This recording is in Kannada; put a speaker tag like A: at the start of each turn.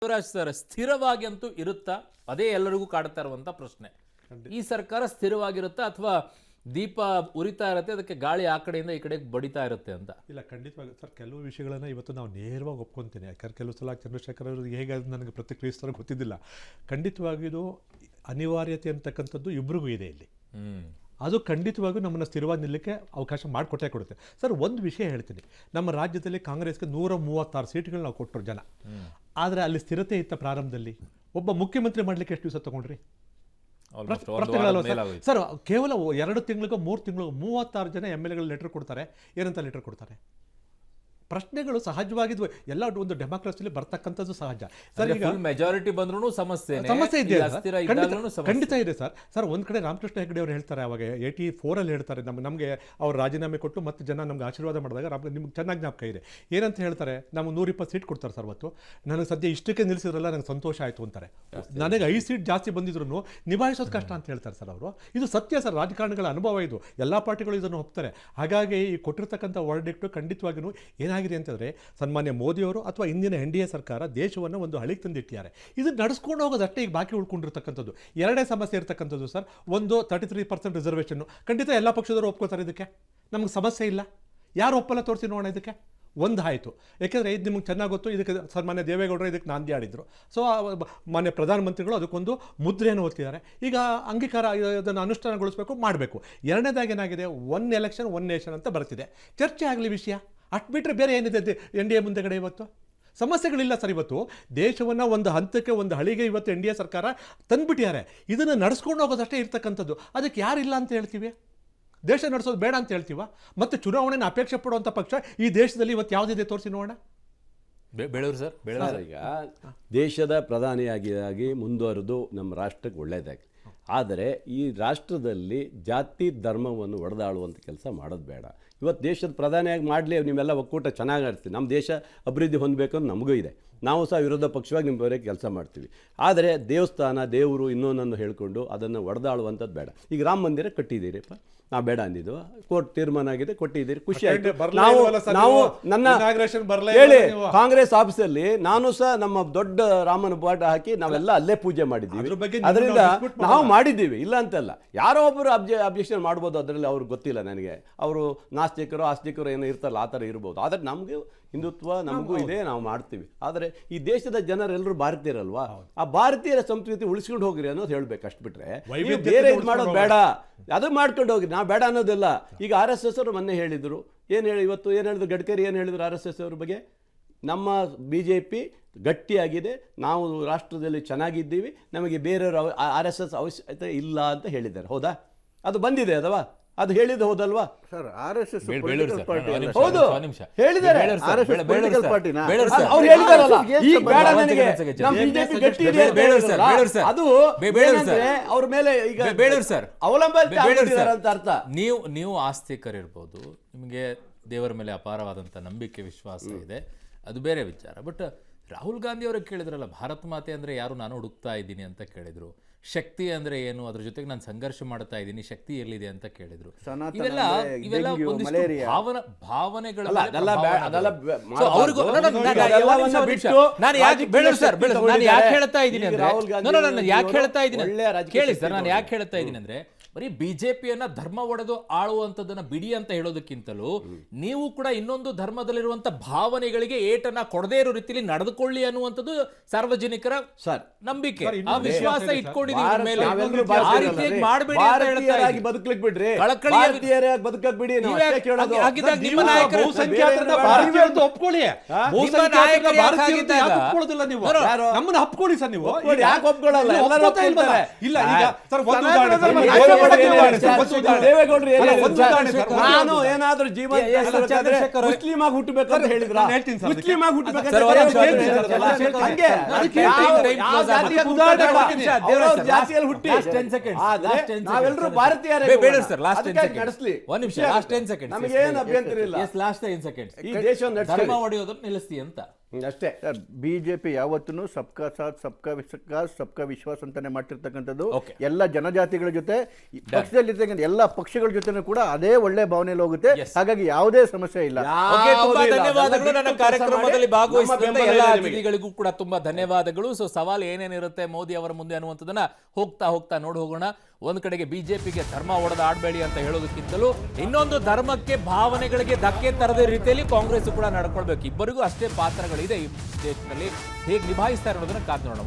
A: ಶಿವರಾಜ್ ಸರ್, ಸ್ಥಿರವಾಗಿ ಅಂತೂ ಇರುತ್ತಾ? ಅದೇ ಎಲ್ಲರಿಗೂ ಕಾಡ್ತಾ ಇರುವಂತ ಪ್ರಶ್ನೆ. ಈ ಸರ್ಕಾರ ಸ್ಥಿರವಾಗಿರುತ್ತಾ ಅಥವಾ ದೀಪ ಉರಿತಾ ಇರುತ್ತೆ, ಅದಕ್ಕೆ ಗಾಳಿ ಆ ಕಡೆಯಿಂದ ಈ ಕಡೆಗೆ ಬಡಿತಾ ಇರುತ್ತೆ ಅಂತ?
B: ಇಲ್ಲ, ಖಂಡಿತವಾಗಿ ಸರ್, ಕೆಲವು ವಿಷಯಗಳನ್ನು ಇವತ್ತು ನಾವು ನೇರವಾಗಿ ಒಪ್ಕೊತೀನಿ. ಯಾಕಂದ್ರೆ ಕೆಲವು ಸಲ ಚಂದ್ರಶೇಖರ್ ಅವರು ಹೇಗೆ ನನಗೆ ಪ್ರತಿಕ್ರಿಯಿಸ್ತಾರೋ ಗೊತ್ತಿದ್ದಿಲ್ಲ. ಖಂಡಿತವಾಗಿ ಇದು ಅನಿವಾರ್ಯತೆ ಅಂತಕ್ಕಂಥದ್ದು ಇಬ್ಬರಿಗೂ ಇದೆ ಇಲ್ಲಿ. ಅದು ಖಂಡಿತವಾಗಿಯೂ ನಮ್ಮನ್ನು ಸ್ಥಿರವಾಗಿ ನಿಲ್ಲಕ್ಕೆ ಅವಕಾಶ ಕೊಡುತ್ತೆ. ಸರ್, ಒಂದು ವಿಷಯ ಹೇಳ್ತೀನಿ. ನಮ್ಮ ರಾಜ್ಯದಲ್ಲಿ ಕಾಂಗ್ರೆಸ್ಗೆ 136 ಸೀಟ್ಗಳು ನಾವು ಕೊಟ್ಟರು ಜನ. ಆದರೆ ಅಲ್ಲಿ ಸ್ಥಿರತೆ ಇತ್ತ ಪ್ರಾರಂಭದಲ್ಲಿ? ಒಬ್ಬ ಮುಖ್ಯಮಂತ್ರಿ ಮಾಡಲಿಕ್ಕೆ ಎಷ್ಟು ದಿವಸ ತಗೊಂಡ್ರಿ? ಸರ್, ಕೇವಲ 2 ತಿಂಗಳಿಗೋ 3 ತಿಂಗಳಿಗೋ 36 ಜನ MLA ಲೆಟರ್ ಕೊಡ್ತಾರೆ. ಏನಂತ ಲೆಟರ್ ಕೊಡ್ತಾರೆ? ಪ್ರಶ್ನೆಗಳು ಸಹಜವಾಗಿದ್ವು. ಎಲ್ಲ ಒಂದು ಡೆಮಾಕ್ರಸಿಲಿ ಬರ್ತಕ್ಕಂಥದ್ದು ಸಹಜ. ಸರ್, ಈಗ
A: ಮೆಜಾರಿಟಿ ಬಂದ್ರೂ ಸಮಸ್ಯೆ
B: ಇದೆ, ಖಂಡಿತ ಇದೆ ಸರ್. ಸರ್, ಒಂದ್ ಕಡೆ ರಾಮಕೃಷ್ಣ ಹೆಗಡೆ ಅವರು ಹೇಳ್ತಾರೆ, ಅವಾಗ 84 ಹೇಳ್ತಾರೆ, ನಮಗೆ ಅವ್ರು ರಾಜೀನಾಮೆ ಕೊಟ್ಟು ಮತ್ತೆ ಜನ ನಮ್ಗೆ ಆಶೀರ್ವಾದ ಮಾಡಿದಾಗ ನಿಮ್ಗೆ ಚೆನ್ನಾಗಿ ಜ್ಞಾಪಕ ಇದೆ. ಏನಂತ ಹೇಳ್ತಾರೆ? ನಮ್ಗೆ 120 ಸೀಟ್ ಕೊಡ್ತಾರೆ ಸರ್. ಅವತ್ತು ನನಗೆ ಸದ್ಯ ಇಷ್ಟಕ್ಕೆ ನಿಲ್ಲಿಸಿದ್ರಲ್ಲ, ನನಗೆ ಸಂತೋಷ ಆಯಿತು ಅಂತಾರೆ. ನನಗೆ 5 ಸೀಟ್ ಜಾಸ್ತಿ ಬಂದಿದ್ರು ನಿಭಾಯಿಸೋದು ಕಷ್ಟ ಅಂತ ಹೇಳ್ತಾರೆ ಸರ್ ಅವರು. ಇದು ಸತ್ಯ ಸರ್, ರಾಜಕಾರಣಿಗಳ ಅನುಭವ ಇದು. ಎಲ್ಲ ಪಾರ್ಟಿಗಳು ಇದನ್ನು ಒಪ್ತಾರೆ. ಹಾಗಾಗಿ ಈ ಕೊಟ್ಟಿರ್ತಕ್ಕಂಥ ವರ್ಡಿಕ್ಟು ಖಂಡಿತವಾಗಿಯೂ ಏನಾಗಿದೆ ಅಂತಂದರೆ, ಸನ್ಮಾನ್ಯ ಮೋದಿಯವರು ಅಥವಾ ಇಂದಿನ NDA ಸರ್ಕಾರ ದೇಶವನ್ನು ಒಂದು ಹಳಿಗೆ ತಂದಿಟ್ಟಿದ್ದಾರೆ. ಇದು ನಡೆಸ್ಕೊಂಡು ಹೋಗೋದಷ್ಟೇ ಈಗ ಬಾಕಿ ಉಳ್ಕೊಂಡಿರ್ತಕ್ಕಂಥದ್ದು. ಎರಡೇ ಸಮಸ್ಯೆ ಇರ್ತಕ್ಕಂಥದ್ದು ಸರ್. ಒಂದು 33% ರಿಸರ್ವೇಷನ್ನು. ಖಂಡಿತ ಎಲ್ಲ ಪಕ್ಷದವರು ಒಪ್ಕೋತಾರೆ. ಇದಕ್ಕೆ ನಮ್ಗೆ ಸಮಸ್ಯೆ ಇಲ್ಲ. ಯಾರು ಒಪ್ಪಲ್ಲ ತೋರಿಸಿ ನೋಡೋಣ. ಇದಕ್ಕೆ ಒಂದು ಆಯಿತು. ಯಾಕೆಂದರೆ ಇದು ನಿಮ್ಗೆ ಚೆನ್ನಾಗಿ ಗೊತ್ತು. ಇದಕ್ಕೆ ಸನ್ಮಾನ್ಯ ದೇವೇಗೌಡರು ಇದಕ್ಕೆ ನಾಂದಿ ಆಡಿದರು. ಸೊ ಮಾನ್ಯ ಪ್ರಧಾನಮಂತ್ರಿಗಳು ಅದಕ್ಕೊಂದು ಮುದ್ರೆಯನ್ನು ಒತ್ತಿದ್ದಾರೆ. ಈಗ ಅಂಗೀಕಾರ, ಇದನ್ನು ಅನುಷ್ಠಾನಗೊಳಿಸಬೇಕು, ಮಾಡಬೇಕು. ಎರಡನೇದಾಗಿ ಏನಾಗಿದೆ? 1 ಎಲೆಕ್ಷನ್ 1 ನೇಷನ್ ಅಂತ ಬರ್ತಿದೆ. ಚರ್ಚೆ ಆಗಲಿ ವಿಷಯ. ಅಷ್ಟು ಬಿಟ್ಟರೆ ಬೇರೆ ಏನಿದೆ NDA ಮುಂದೆಗಡೆ? ಇವತ್ತು ಸಮಸ್ಯೆಗಳಿಲ್ಲ ಸರ್. ಇವತ್ತು ದೇಶವನ್ನು ಒಂದು ಹಂತಕ್ಕೆ, ಒಂದು ಹಳಿಗೆ ಇವತ್ತು NDA ಸರ್ಕಾರ ತಂದುಬಿಟ್ಟಿದ್ದಾರೆ. ಇದನ್ನು ನಡೆಸ್ಕೊಂಡು ಹೋಗೋದಷ್ಟೇ ಇರ್ತಕ್ಕಂಥದ್ದು. ಅದಕ್ಕೆ ಯಾರಿಲ್ಲ ಅಂತ ಹೇಳ್ತೀವಿ? ದೇಶ ನಡೆಸೋದು ಬೇಡ ಅಂತ ಹೇಳ್ತೀವ? ಮತ್ತು ಚುನಾವಣೆಯನ್ನು ಅಪೇಕ್ಷೆ ಪಡುವಂಥ ಪಕ್ಷ ಈ ದೇಶದಲ್ಲಿ ಇವತ್ತು ಯಾವುದಿದೆ ತೋರಿಸಿ ನೋಡೋಣ.
A: ಬೆಳೂರು ಸರ್,
C: ಈಗ ದೇಶದ ಪ್ರಧಾನಿಯಾಗಿ ಮುಂದುವರೆದು ನಮ್ಮ ರಾಷ್ಟ್ರಕ್ಕೆ ಒಳ್ಳೆಯದಾಗಿ. ಆದರೆ ಈ ರಾಷ್ಟ್ರದಲ್ಲಿ ಜಾತಿ ಧರ್ಮವನ್ನು ಒಡೆದಾಳುವಂಥ ಕೆಲಸ ಮಾಡೋದು ಬೇಡ. ಇವತ್ತು ದೇಶದ ಪ್ರಧಾನಿಯಾಗಿ ಮಾಡಲಿ, ನೀವೆಲ್ಲ ಒಕ್ಕೂಟ ಚೆನ್ನಾಗಿ ಆಡ್ತೀವಿ. ನಮ್ಮ ದೇಶ ಅಭಿವೃದ್ಧಿ ಹೊಂದಬೇಕಂತ ನಮಗೂ ಇದೆ. ನಾವು ಸಹ ವಿರೋಧ ಪಕ್ಷವಾಗಿ ನಿಮ್ಮ ಬರೋಕ್ಕೆ ಕೆಲಸ ಮಾಡ್ತೀವಿ. ಆದರೆ ದೇವಸ್ಥಾನ, ದೇವರು ಇನ್ನೊಂದನ್ನು ಹೇಳಿಕೊಂಡು ಅದನ್ನು ಒಡೆದಾಳುವಂಥದ್ದು ಬೇಡ. ಈಗ ರಾಮ ಮಂದಿರ ಕಟ್ಟಿದ್ದೀರಿಪ್ಪ, ನಾವು ಬೇಡ ಅಂದಿದ್ದು, ಕೋರ್ಟ್ ತೀರ್ಮಾನ ಆಗಿದೆ, ಕೊಟ್ಟಿದ್ದೀರಿ, ಖುಷಿ ಆಯಿತು. ನಾವು ನನ್ನ ಹೇಳಿ ಕಾಂಗ್ರೆಸ್ ಆಫೀಸಲ್ಲಿ ನಾನು ಸಹ ನಮ್ಮ ದೊಡ್ಡ ರಾಮನ ಬಾಟ ಹಾಕಿ ನಾವೆಲ್ಲ ಅಲ್ಲೇ ಪೂಜೆ ಮಾಡಿದ್ದೀವಿ. ಅದರಿಂದ ನಾವು ಮಾಡಿದ್ದೀವಿ, ಇಲ್ಲ ಅಂತಲ್ಲ. ಯಾರೋ ಒಬ್ಬರು ಅಬ್ಜೆಕ್ಷನ್ ಮಾಡ್ಬೋದು, ಅದರಲ್ಲಿ ಅವ್ರಿಗೆ ಗೊತ್ತಿಲ್ಲ. ನನಗೆ ಅವರು ನಾಸ್ತಿಕರು ಆಸ್ತಿಕರು ಏನೋ ಇರ್ತಾರಲ್ಲ, ಆ ಥರ ಇರ್ಬೋದು. ಆದರೆ ನಮಗೆ ಹಿಂದುತ್ವ ನಮಗೂ ಇದೆ, ನಾವು ಮಾಡ್ತೀವಿ. ಆದರೆ ಈ ದೇಶದ ಜನರೆಲ್ಲರೂ ಭಾರತೀಯರಲ್ವಾ, ಆ ಭಾರತೀಯರ ಸಂಸ್ಕೃತಿ ಉಳಿಸ್ಕೊಂಡು ಹೋಗ್ರಿ ಅನ್ನೋದು ಹೇಳ್ಬೇಕು. ಅಷ್ಟು ಬಿಟ್ರೆ ಬೇರೆ ಇದು ಮಾಡೋದು ಬೇಡ. ಅದು ಮಾಡ್ಕೊಂಡು ಹೋಗ್ರಿ, ನಾವು ಬೇಡ ಅನ್ನೋದಿಲ್ಲ. ಈಗ RSS ಅವರು ಮೊನ್ನೆ ಹೇಳಿದರು, ಇವತ್ತು ಏನು ಹೇಳಿದ್ರು ಗಡ್ಕರಿ, ಏನು ಹೇಳಿದ್ರು RSS ಅವ್ರ ಬಗ್ಗೆ? ನಮ್ಮ BJP ಗಟ್ಟಿಯಾಗಿದೆ, ನಾವು ರಾಷ್ಟ್ರದಲ್ಲಿ ಚೆನ್ನಾಗಿದ್ದೀವಿ, ನಮಗೆ ಬೇರೆಯವರು RSS ಅವಶ್ಯಕತೆ ಇಲ್ಲ ಅಂತ ಹೇಳಿದ್ದಾರೆ. ಹೌದಾ? ಅದು ಬಂದಿದೆ ಅದವಾ? ಅದು ಹೇಳಿದ್ದು ಹೌದಲ್ವಾ
D: ಸರ್? RSS
C: ಹೌದು ಹೇಳಿದ್ದಾರೆ. ಅದು ಅವ್ರ ಮೇಲೆ ಈಗ ಅವಲಂಬನೆ ಅಂತ ಅರ್ಥ.
A: ನೀವು ಆಸ್ತಿಕರಿರ್ಬೋದು, ನಿಮಗೆ ದೇವರ ಮೇಲೆ ಅಪಾರವಾದಂಥ ನಂಬಿಕೆ ವಿಶ್ವಾಸ ಇದೆ, ಅದು ಬೇರೆ ವಿಚಾರ. ಬಟ್ ರಾಹುಲ್ ಗಾಂಧಿ ಅವ್ರಿಗೆ ಕೇಳಿದ್ರಲ್ಲ, ಭಾರತ ಮಾತೆ ಅಂದರೆ ಯಾರು, ನಾನು ಹುಡುಕ್ತಾ ಇದ್ದೀನಿ ಅಂತ ಕೇಳಿದ್ರು. ಶಕ್ತಿ ಅಂದ್ರೆ ಏನು, ಅದ್ರ ಜೊತೆಗೆ ನಾನು ಸಂಘರ್ಷ ಮಾಡ್ತಾ ಇದ್ದೀನಿ, ಶಕ್ತಿ ಎಲ್ಲಿದೆ ಅಂತ ಕೇಳಿದ್ರು. ಇವೆಲ್ಲ ಭಾವನೆಗಳ ಯಾಕೆ ಹೇಳ್ತಾ ಇದ್ದೀನಿ ಅಂದ್ರೆ, ಬರೀ ಬಿಜೆಪಿಯನ್ನ ಧರ್ಮ ಒಡೆದು ಆಳುವಂತದನ್ನ ಬಿಡಿ ಅಂತ ಹೇಳೋದಕ್ಕಿಂತಲೂ ನೀವು ಕೂಡ ಇನ್ನೊಂದು ಧರ್ಮದಲ್ಲಿರುವಂತ ಭಾವನೆಗಳಿಗೆ ಏಟನ್ನ ಕೊಡದೇ ಇರೋ ರೀತಿಯಲ್ಲಿ ನಡೆದುಕೊಳ್ಳಿ ಅನ್ನುವಂಥದ್ದು ಸಾರ್ವಜನಿಕರ ನಂಬಿಕೆ, ಆ ವಿಶ್ವಾಸ ಇಟ್ಕೊಂಡಿದ್ದೀವಿ.
C: ಬದುಕಲಿಕ್ಕೆ ಬಿಡ್ರಿ, ಬದುಕಕ್ ಬಿಡಿ.
D: ನಮ್ಮನ್ನ ಒಪ್ಕೊಳ್ಳಿ ಸರ್. ನೀವು
C: ಯಾಕೆ ಒಪ್ಕೊಳ್ಳಲ್ಲ? ನಾನು ಏನಾದ್ರೂ ಜೀವನ ಮುಸ್ಲಿಮ್ ಆಗಿ ಹುಟ್ಟಬೇಕಂತ ಹೇಳಿದ್ರ? ಮುಸ್ಲಿಮ್ ಆಗಿ ಹುಟ್ಟಬೇಕಂತ ಜಾತಿಯಲ್ಲಿ ಹುಟ್ಟಿ ನಾವೆಲ್ಲರೂ ಭಾರತೀಯರೇ ನಡೆಸಲಿ. ನಮಗೇನು ಅಭ್ಯಂತರ ಇಲ್ಲ.
A: ಲಾಸ್ಟ್ 10 ಸೆಕೆಂಡ್ಸ್
C: ಈ ದೇಶವನ್ನು
A: ಧರ್ಮ ಒಡೆಯೋದನ್ನ ನಿಲ್ಲಿಸ್ತಿ ಅಂತ
C: ಅಷ್ಟೇ.
D: ಸರ್ ಬಿಜೆಪಿ ಯಾವತ್ತೂ ಸಬ್ಕಾ ಸಾಥ್ ಸಬ್ಕಾ ವಿಕಾಸ್ ಸಬ್ಕಾ ವಿಶ್ವಾಸ್ ಅಂತಾನೆ ಮಾಡ್ತಿರ್ತಕ್ಕಂಥದ್ದು.
A: Okay.
D: ಎಲ್ಲ ಜನಜಾತಿಗಳ ಜೊತೆ ಪಕ್ಷದಲ್ಲಿರ್ತಕ್ಕಂಥ ಎಲ್ಲ ಪಕ್ಷಗಳ ಜೊತೆ ಕೂಡ ಅದೇ ಒಳ್ಳೆ ಭಾವನೆಯಲ್ಲಿ ಹೋಗುತ್ತೆ.
A: Yes.
D: ಹಾಗಾಗಿ ಯಾವುದೇ ಸಮಸ್ಯೆ ಇಲ್ಲ.
A: ಓಕೆ, ತುಂಬಾ
C: ಯಾವುದೂ ಇಲ್ಲ.
A: ಧನ್ಯವಾದಗಳು.
C: ಅದೆಲ್ಲ
A: ನನ್ನ
C: ಬಿಟ್ಟು
A: ಕಾರ್ಯಕ್ರಮದಲ್ಲಿ
C: ಕೆಲಸ ಮಾಡಿ.
A: ಭಾಗವಹಿಸಿದಂತ
C: ನಮ್ಮ ಬೆಂಬಲ
A: ಎಲ್ಲ
C: ಇದೆ ನಿಮಗೆ.
A: ಅತಿಥಿಗಳಿಗೂ ಕೂಡ ತುಂಬಾ ಧನ್ಯವಾದಗಳು. ಸೊ ಸವಾಲು ಏನೇನಿರುತ್ತೆ ಮೋದಿ ಅವರ ಮುಂದೆ ಅನ್ನುವಂಥದ್ದನ್ನ ಹೋಗ್ತಾ ನೋಡಿ ಹೋಗೋಣ. ಒಂದ್ ಕಡೆಗೆ ಬಿಜೆಪಿಗೆ ಧರ್ಮ ಒಡೆದ ಆಡಬೇಡಿ ಅಂತ ಹೇಳೋದಕ್ಕಿಂತಲೂ ಇನ್ನೊಂದು ಧರ್ಮಕ್ಕೆ ಭಾವನೆಗಳಿಗೆ ಧಕ್ಕೆ ತರದ ರೀತಿಯಲ್ಲಿ ಕಾಂಗ್ರೆಸ್ ಕೂಡ ನಡ್ಕೊಳ್ಬೇಕು. ಇಬ್ಬರಿಗೂ ಅಷ್ಟೇ ಪಾತ್ರಗಳಿದೆ ಈ ದೇಶದಲ್ಲಿ. ಹೇಗೆ ನಿಭಾಯಿಸ್ತಾರೆ ಅನ್ನೋದನ್ನ ಕಾದು ನೋಡೋಣ.